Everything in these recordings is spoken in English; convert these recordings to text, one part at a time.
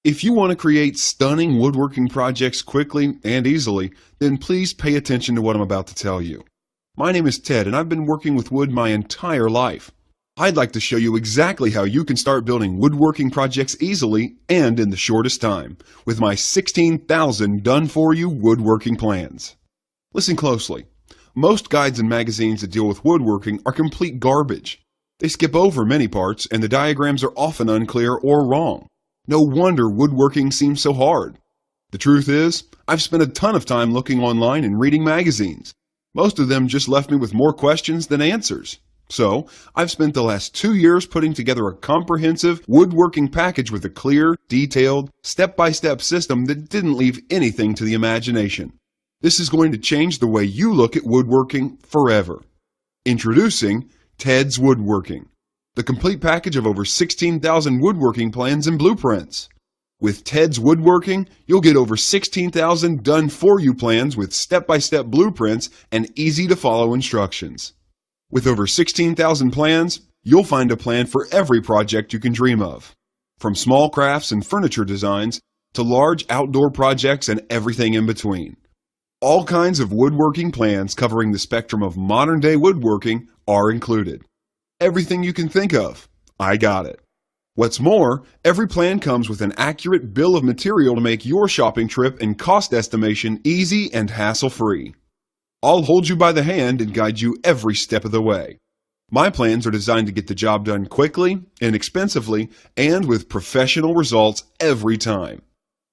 If you want to create stunning woodworking projects quickly and easily, then please pay attention to what I'm about to tell you. My name is Ted, and I've been working with wood my entire life. I'd like to show you exactly how you can start building woodworking projects easily and in the shortest time with my 16,000 done-for-you woodworking plans. Listen closely. Most guides and magazines that deal with woodworking are complete garbage. They skip over many parts, and the diagrams are often unclear or wrong. No wonder woodworking seems so hard. The truth is, I've spent a ton of time looking online and reading magazines. Most of them just left me with more questions than answers. So, I've spent the last 2 years putting together a comprehensive woodworking package with a clear, detailed, step-by-step system that didn't leave anything to the imagination. This is going to change the way you look at woodworking forever. Introducing TedsWoodworking, the complete package of over 16,000 woodworking plans and blueprints. With TedsWoodworking, you'll get over 16,000 done-for-you plans with step-by-step blueprints and easy-to-follow instructions. With over 16,000 plans, you'll find a plan for every project you can dream of. From small crafts and furniture designs to large outdoor projects and everything in between. All kinds of woodworking plans covering the spectrum of modern-day woodworking are included. Everything you can think of, I got it. What's more, every plan comes with an accurate bill of material to make your shopping trip and cost estimation easy and hassle-free. I'll hold you by the hand and guide you every step of the way. My plans are designed to get the job done quickly, inexpensively, and with professional results every time.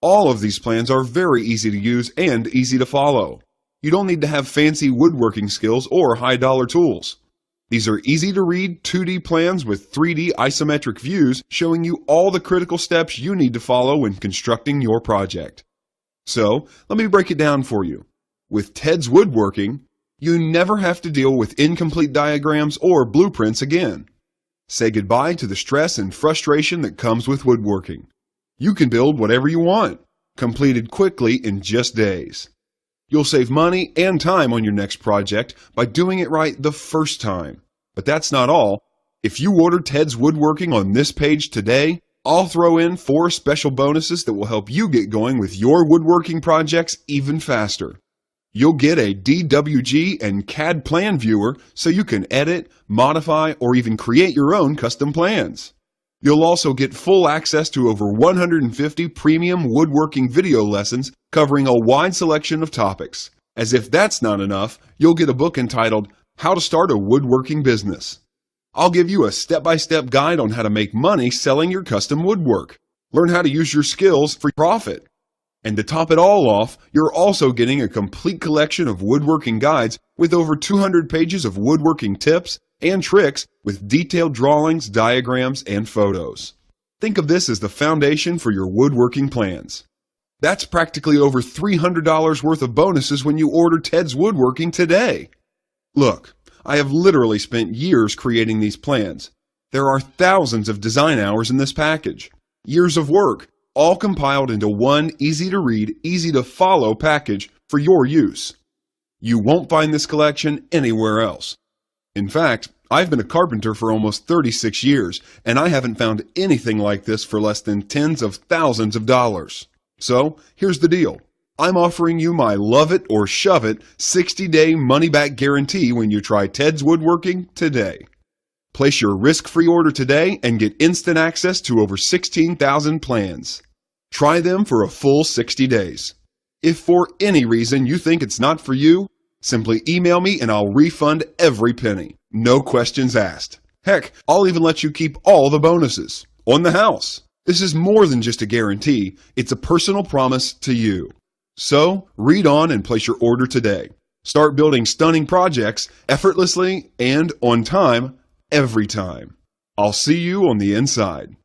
All of these plans are very easy to use and easy to follow. You don't need to have fancy woodworking skills or high-dollar tools. These are easy-to-read 2D plans with 3D isometric views showing you all the critical steps you need to follow when constructing your project. So, let me break it down for you. With TedsWoodworking, you never have to deal with incomplete diagrams or blueprints again. Say goodbye to the stress and frustration that comes with woodworking. You can build whatever you want, completed quickly in just days. You'll save money and time on your next project by doing it right the first time. But that's not all. If you order TedsWoodworking on this page today, I'll throw in 4 special bonuses that will help you get going with your woodworking projects even faster. You'll get a DWG and CAD plan viewer so you can edit, modify, or even create your own custom plans. You'll also get full access to over 150 premium woodworking video lessons covering a wide selection of topics. As if that's not enough, you'll get a book entitled How to Start a Woodworking Business. I'll give you a step-by-step guide on how to make money selling your custom woodwork. Learn how to use your skills for profit. And to top it all off, you're also getting a complete collection of woodworking guides with over 200 pages of woodworking tips and tricks with detailed drawings, diagrams, and photos. Think of this as the foundation for your woodworking plans. That's practically over $300 worth of bonuses when you order TedsWoodworking today. Look, I have literally spent years creating these plans. There are thousands of design hours in this package. Years of work, all compiled into one easy-to-read, easy-to-follow package for your use. You won't find this collection anywhere else. In fact, I've been a carpenter for almost 36 years, and I haven't found anything like this for less than tens of thousands of dollars. So, here's the deal. I'm offering you my love it or shove it 60-day money-back guarantee when you try TedsWoodworking today. Place your risk-free order today and get instant access to over 16,000 plans. Try them for a full 60 days. If for any reason you think it's not for you, simply email me and I'll refund every penny. No questions asked. Heck, I'll even let you keep all the bonuses. On the house. This is more than just a guarantee. It's a personal promise to you. So, read on and place your order today. Start building stunning projects effortlessly and on time every time. I'll see you on the inside.